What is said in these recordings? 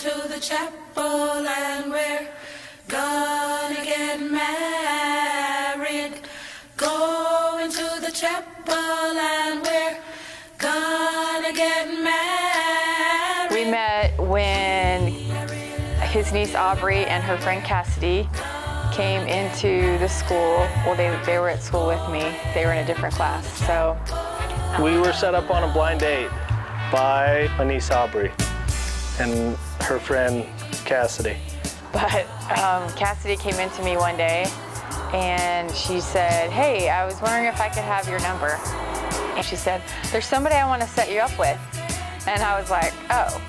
to the chapel and we're gonna get married. Going to the chapel and we're gonna get married. We met when his niece Aubrey and her friend Cassidy came into the school. Well, they were at school with me. They were in a different class, so. We were set up on a blind date by my niece Aubrey and her friend Cassidy. But Cassidy came in to me one day and she said, "Hey, I was wondering if I could have your number." And she said, "There's somebody I want to set you up with." And I was like, oh,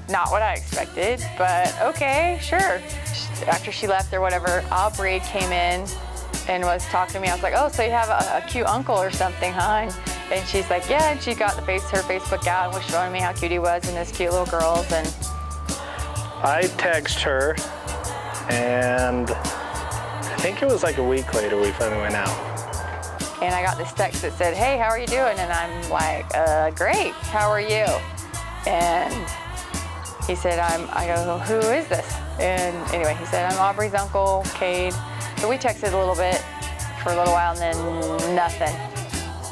not what I expected, but okay, sure. After she left or whatever, Aubrey came in and was talking to me. I was like, "Oh, so you have a cute uncle or something, huh?" And she's like, "Yeah," and she got her Facebook out and was showing me how cute he was and his cute little girls. And I texted her, and I think it was like a week later we finally went out. And I got this text that said, "Hey, how are you doing?" And I'm like, "Great, how are you?" And he said, I go, "Who is this?" And anyway, he said, "I'm Aubrey's uncle, Cade." So we texted a little bit for a little while and then nothing.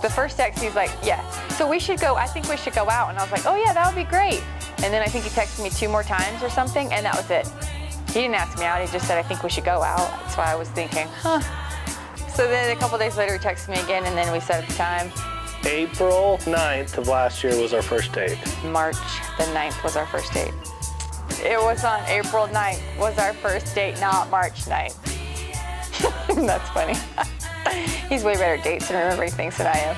The first text, he's like, "Yeah, so we should go, I think we should go out." And I was like, "Oh yeah, that would be great." And then I think he texted me 2 more times or something, and that was it. He didn't ask me out, he just said, "I think we should go out." That's why I was thinking, huh. So then a couple days later, he texted me again, and then we set up the time. April 9th of last year was our first date. March the 9th was our first date. It was on April 9th was our first date, not March 9th. That's funny. He's way better at dates and remembering things than I am.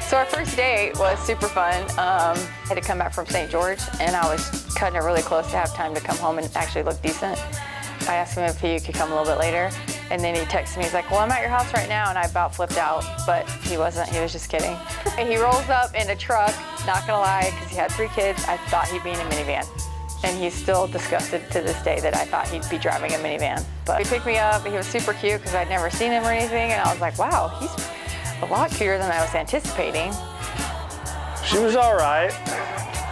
So our first date was super fun. I had to come back from St. George, and I was cutting it really close to have time to come home and actually look decent. I asked him if he could come a little bit later, and then he texted me. He's like, "Well, I'm at your house right now," and I about flipped out, but he wasn't. He was just kidding. And he rolls up in a truck, not gonna lie, because he had 3 kids. I thought he'd be in a minivan. And he's still disgusted to this day that I thought he'd be driving a minivan. But he picked me up, he was super cute because I'd never seen him or anything, and I was like, wow, he's a lot cuter than I was anticipating. She was all right.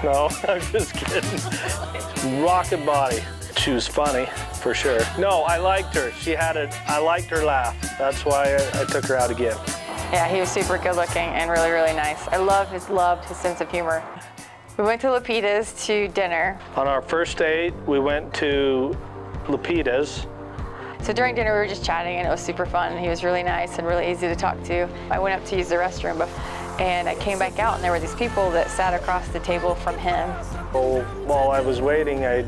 No, I'm just kidding. Rocket body. She was funny, for sure. No, I liked her. I liked her laugh. That's why I took her out again. Yeah, he was super good looking and really, really nice. I loved his sense of humor. We went to Lupita's to dinner. On our first date, we went to Lupita's. So during dinner, we were just chatting, and it was super fun. He was really nice and really easy to talk to. I went up to use the restroom, and I came back out, and there were these people that sat across the table from him. Well, while I was waiting, I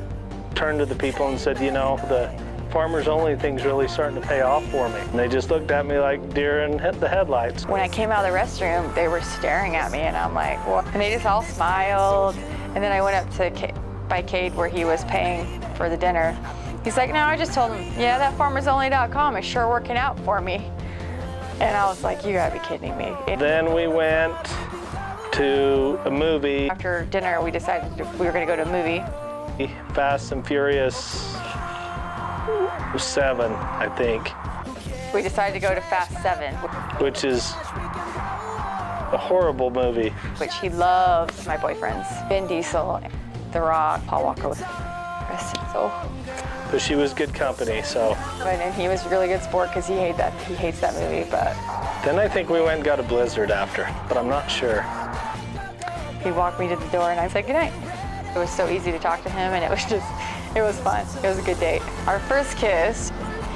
turned to the people and said, "You know, the Farmers Only thing's really starting to pay off for me." And they just looked at me like deer in the headlights. When I came out of the restroom, they were staring at me, and I'm like, what? And they just all smiled. And then I went up to by Cade where he was paying for the dinner. He's like, "No, I just told him, yeah, that farmersonly.com is sure working out for me." And I was like, you gotta be kidding me. Then we went to a movie. After dinner, we decided we were gonna go to a movie. Fast and Furious 7, I think. We decided to go to Fast 7. Which is a horrible movie. Which he loves, my boyfriends. Vin Diesel, The Rock, Paul Walker, rest his soul. But she was good company, so. And he was a really good sport because he hates that movie, but. Then I think we went and got a Blizzard after, but I'm not sure. He walked me to the door and I said goodnight. It was so easy to talk to him, and it was fun. It was a good date. Our first kiss,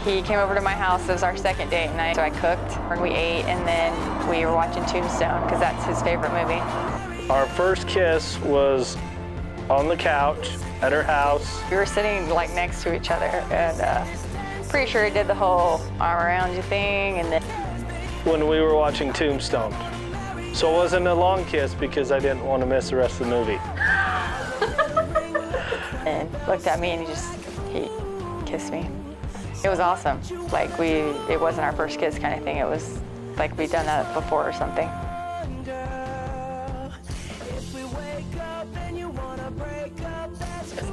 he came over to my house. It was our second date night. So I cooked and we ate, and then we were watching Tombstone because that's his favorite movie. Our first kiss was on the couch at her house. We were sitting like next to each other, and pretty sure he did the whole arm around you thing, and then. When we were watching Tombstone. So it wasn't a long kiss because I didn't want to miss the rest of the movie. And looked at me and he kissed me. It was awesome. Like it wasn't our first kiss kind of thing. It was like we'd done that before or something.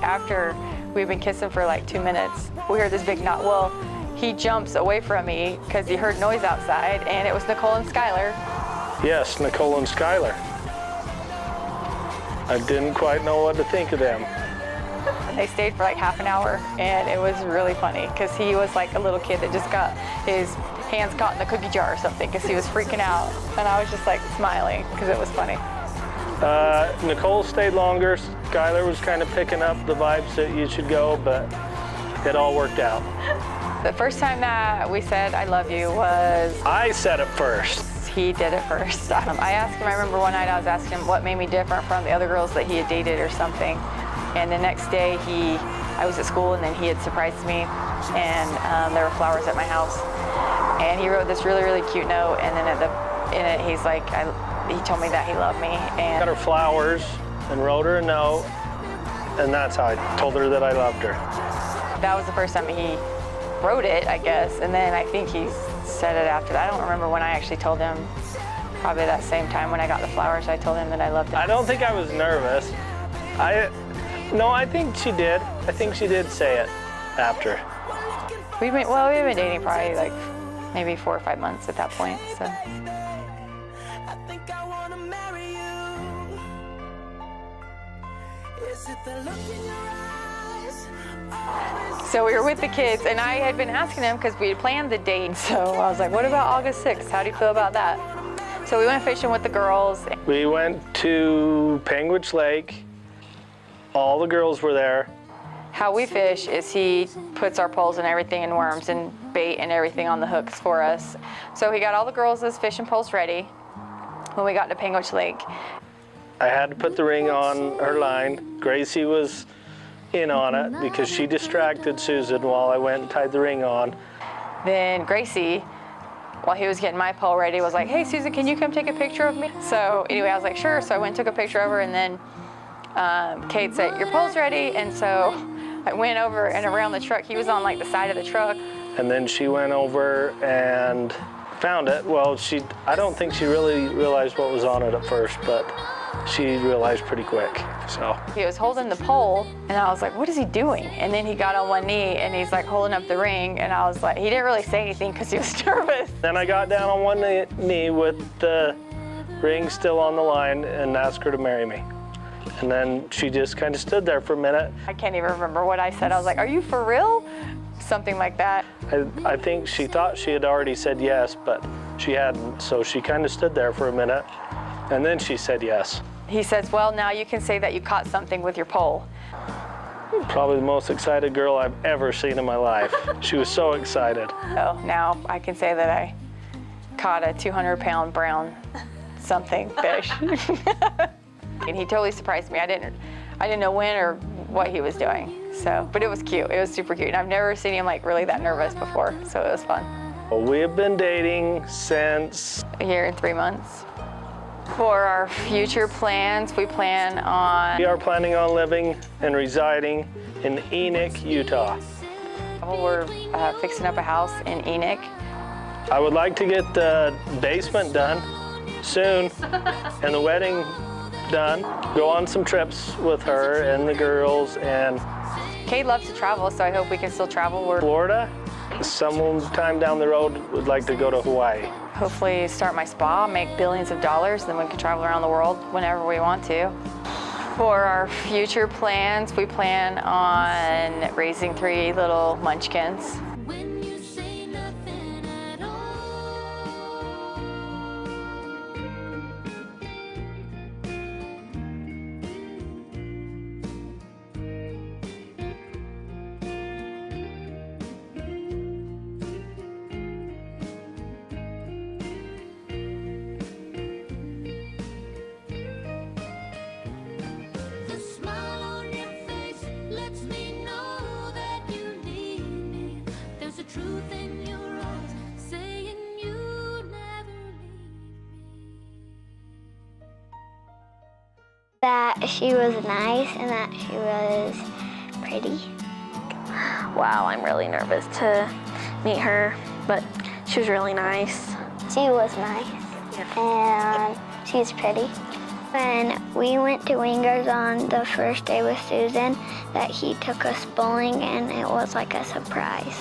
After we'd been kissing for like 2 minutes, we heard this big knock. Well, he jumps away from me because he heard noise outside, and it was Nicole and Skylar. Yes, Nicole and Skylar. I didn't quite know what to think of them. They stayed for like half an hour, and it was really funny because he was like a little kid that just got his hands caught in the cookie jar or something because he was freaking out, and I was just like smiling because it was funny. Nicole stayed longer. Skylar was kind of picking up the vibes that you should go, but it all worked out. The first time that we said I love you was... I said it first. He did it first. I asked him, I remember one night I was asking him what made me different from the other girls that he had dated or something. And the next day I was at school, and then he had surprised me, and there were flowers at my house. And he wrote this really, really cute note, and then in it he's like, he told me that he loved me. And Got her flowers and wrote her a note, and that's how I told her that I loved her. that was the first time he wrote it, I guess, and then I think he said it after that. I don't remember when I actually told him. Probably that same time when I got the flowers, I told him that I loved him. I don't think I was nervous. No, I think she did. I think she did say it after. We've been dating probably like maybe 4 or 5 months at that point, so. I think I wanna marry you. Is it the look in your eyes? So we were with the kids, and I had been asking him because we had planned the date. So I was like, what about August 6th? How do you feel about that? So we went fishing with the girls. We went to Penguich Lake. All the girls were there. How we fish is he puts our poles and everything and worms and bait and everything on the hooks for us. So he got all the girls' fishing poles ready when we got to Penguich Lake. I had to put the ring on her line. Gracie was in on it because she distracted Susan while I went and tied the ring on. Then Gracie, while he was getting my pole ready, was like, hey Susan, can you come take a picture of me? So anyway, I was like, sure. So I went and took a picture of her, and then Cade said, your pole's ready. And so I went over and around the truck. He was on like the side of the truck. And then she went over and found it. Well, I don't think she really realized what was on it at first, but she realized pretty quick, so. He was holding the pole, and I was like, what is he doing? And then he got on one knee, and he's like holding up the ring, and I was like, he didn't really say anything because he was nervous. Then I got down on one knee with the ring still on the line and asked her to marry me. And then she just kind of stood there for a minute. I can't even remember what I said. I was like, are you for real? Something like that. I think she thought she had already said yes, but she hadn't, so she kind of stood there for a minute, and then she said yes. He says, well, now you can say that you caught something with your pole. Probably the most excited girl I've ever seen in my life. She was so excited. So now I can say that I caught a 200-pound brown something fish. And he totally surprised me. I didn't know when or what he was doing. So, but it was cute. It was super cute. And I've never seen him like really that nervous before, so it was fun. Well, we have been dating since... A year and 3 months. For our future plans, we plan on... We are planning on living and residing in Enoch, Utah. We're fixing up a house in Enoch. I would like to get the basement done soon and the wedding done. Go on some trips with her and the girls. And Cade loves to travel, so I hope we can still travel. Florida. Sometime down the road, would like to go to Hawaii. Hopefully start my spa, make billions of dollars, then we can travel around the world whenever we want to. For our future plans, we plan on raising 3 little munchkins. When you say nothing at all. The smile on your face lets me know that you need me. There's a truth in your eyes saying you never leave me. That she was nice and that she was pretty. Wow, I'm really nervous to meet her, but she was really nice. She was nice and she's pretty. When we went to Wingers on the first day with Susan, that he took us bowling and it was like a surprise.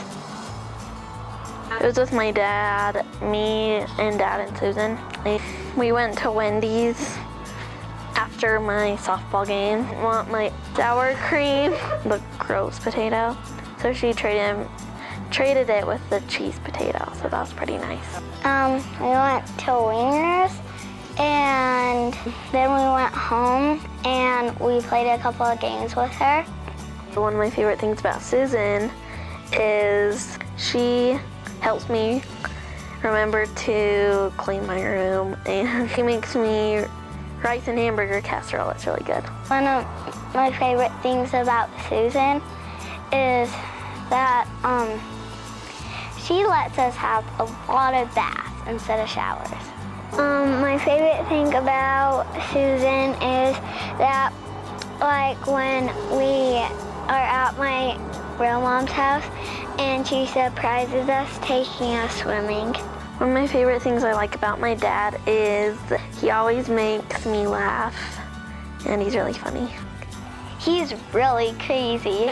It was with my dad, me, and Dad and Susan. We went to Wendy's after my softball game. I want my sour cream, the gross potato. So she traded it with the cheese potato, so that was pretty nice. We went to Wingers, and then we went home and we played a couple of games with her. One of my favorite things about Susan is she helps me remember to clean my room, and she makes me rice and hamburger casserole. It's really good. One of my favorite things about Susan is that she lets us have a lot of baths instead of showers. My favorite thing about Susan is that, like, when we are at my real mom's house and she surprises us taking us swimming. One of my favorite things I like about my dad is he always makes me laugh, and he's really funny. He's really crazy.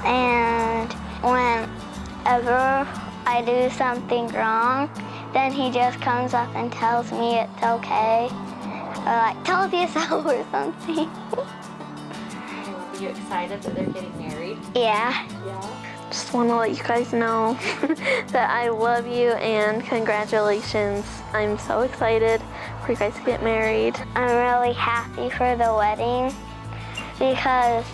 And whenever I do something wrong, then he just comes up and tells me it's okay. Or like, tells you so or something. Are you excited that they're getting married? Yeah. Just want to let you guys know that I love you and congratulations. I'm so excited for you guys to get married. I'm really happy for the wedding because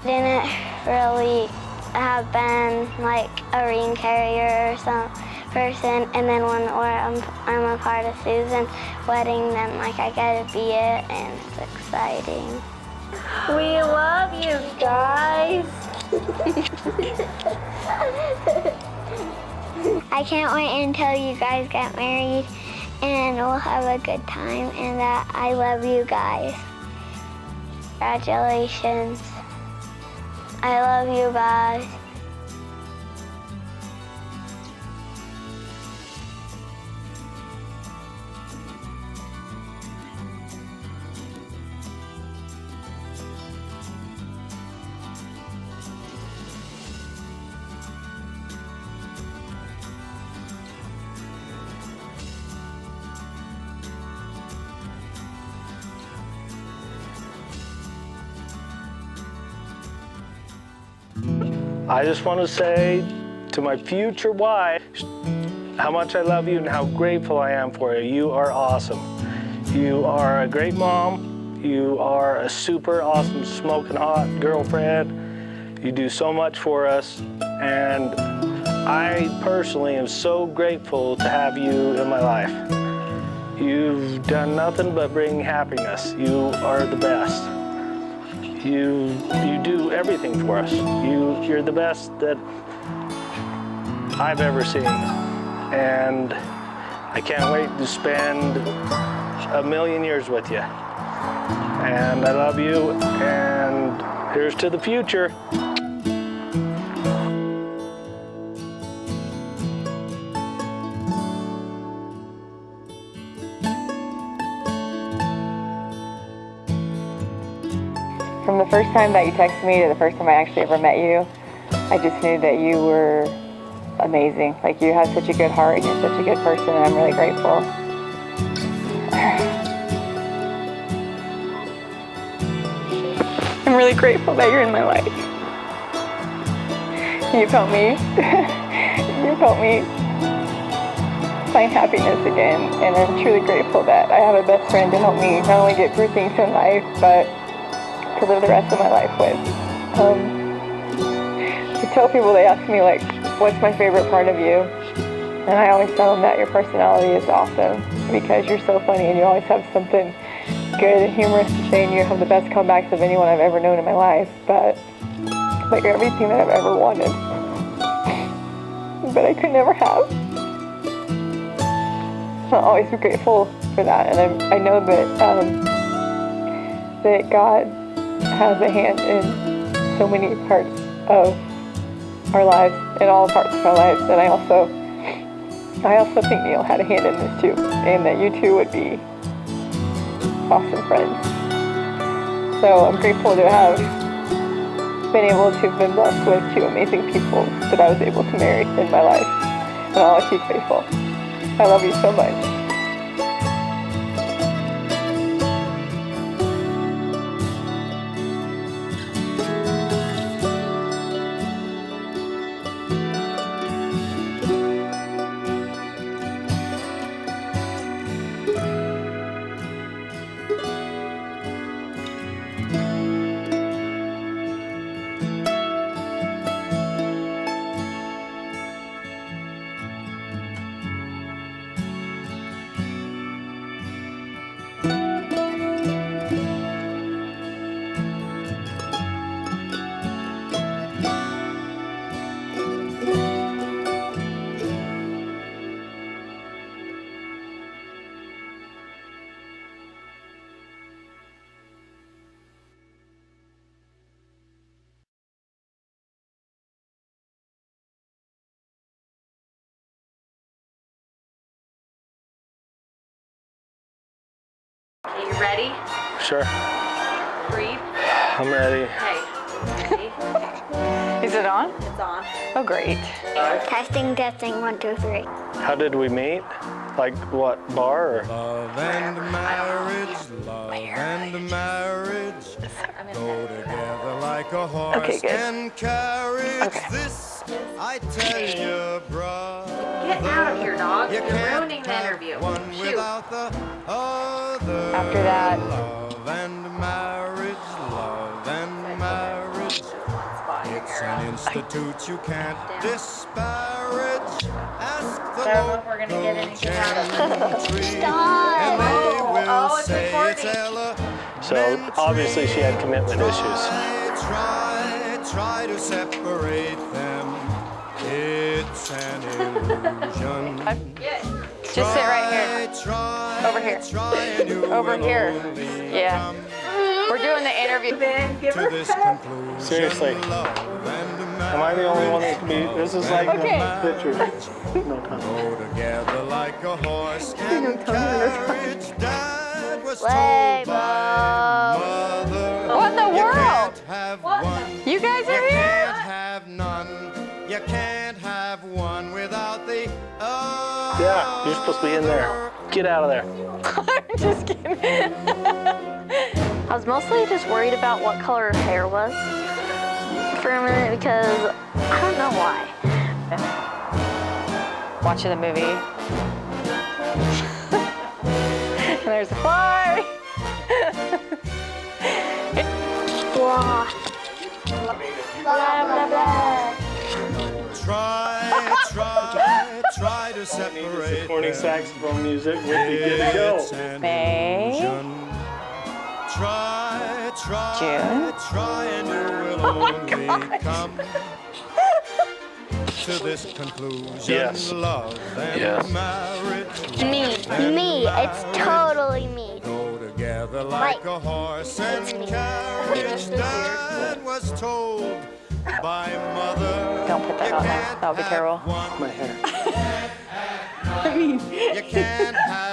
didn't really have been like a ring carrier or some person, and then when I'm a part of Susan's wedding, then like I get to be it, and it's exciting. We love you guys. I can't wait until you guys get married and we'll have a good time, and that I love you guys. Congratulations. I love you guys. I just want to say to my future wife how much I love you and how grateful I am for you. You are awesome. You are a great mom. You are a super awesome smoking hot girlfriend. You do so much for us, and I personally am so grateful to have you in my life. You've done nothing but bring happiness. You are the best. You do everything for us. You're the best that I've ever seen. And I can't wait to spend a million years with you. And I love you, and here's to the future. From the first time that you texted me to the first time I actually ever met you, I just knew that you were amazing. Like, you have such a good heart and you're such a good person, and I'm really grateful. I'm really grateful that you're in my life. You've helped me find happiness again, and I'm truly grateful that I have a best friend to help me not only get through things in life, but to live the rest of my life with. I tell people, they ask me, like, what's my favorite part of you? And I always tell them that your personality is awesome, because you're so funny and you always have something good and humorous to say, and you have the best comebacks of anyone I've ever known in my life. But you're everything that I've ever wanted, but I could never have. I'll always be grateful for that, and I know that that God has a hand in so many parts of our lives, in all parts of our lives, and I also think Neil had a hand in this too, and that you two would be awesome friends. So I'm grateful to have been able to have been blessed with two amazing people that I was able to marry in my life, and I'll always be grateful. I love you so much. Are you ready? Sure. Breathe. I'm ready. Hey. Is it on? It's on. Oh, great. Testing, testing, 1, 2, 3. How did we meet? Like what, bar or? Love and marriage, love and marriage go together like a horse Okay, good. and carriage. Okay. This I tell you, brother. Get out of here, dog. You You're can't ruining the have interview. one Shoot. without the other. After that. Love and marriage, love and marriage. It's an institute you can't disparage. Ask the I don't know if we're gonna get anything out of gentry, Stop. and they will Oh, it's say it's recording. So obviously she had commitment issues. Try to separate them. It's an illusion. Just sit right here. Over here. Over here. Yeah. We're doing the interview. To this conclusion, Seriously. love and Am I the only one that can be? This is like Okay. a picture. No comment. go together like a horse and carriage. Dad was told Way, by Bob. mother. What in the You world? can't have one. You guys You are here? can't have none. You can't have one without the other. Yeah, you're supposed to be in there. Get out of there. I'm just kidding. I was mostly just worried about what color her hair was for a minute because I don't know why. Watching the movie. And there's a fly. Blah. Blah, blah, blah. Try to separate Morning them. saxophone music. We'd be good to go. It's an May. illusion. June. Try, and you will only come to this conclusion. Yes. Love and Yes. marriage Me. Me. It's totally me. go together like Right. a horse and It's me. carriage. Dad was told by mother. Don't put that you on there. can't That'll be have terrible. one. My hair. You can't have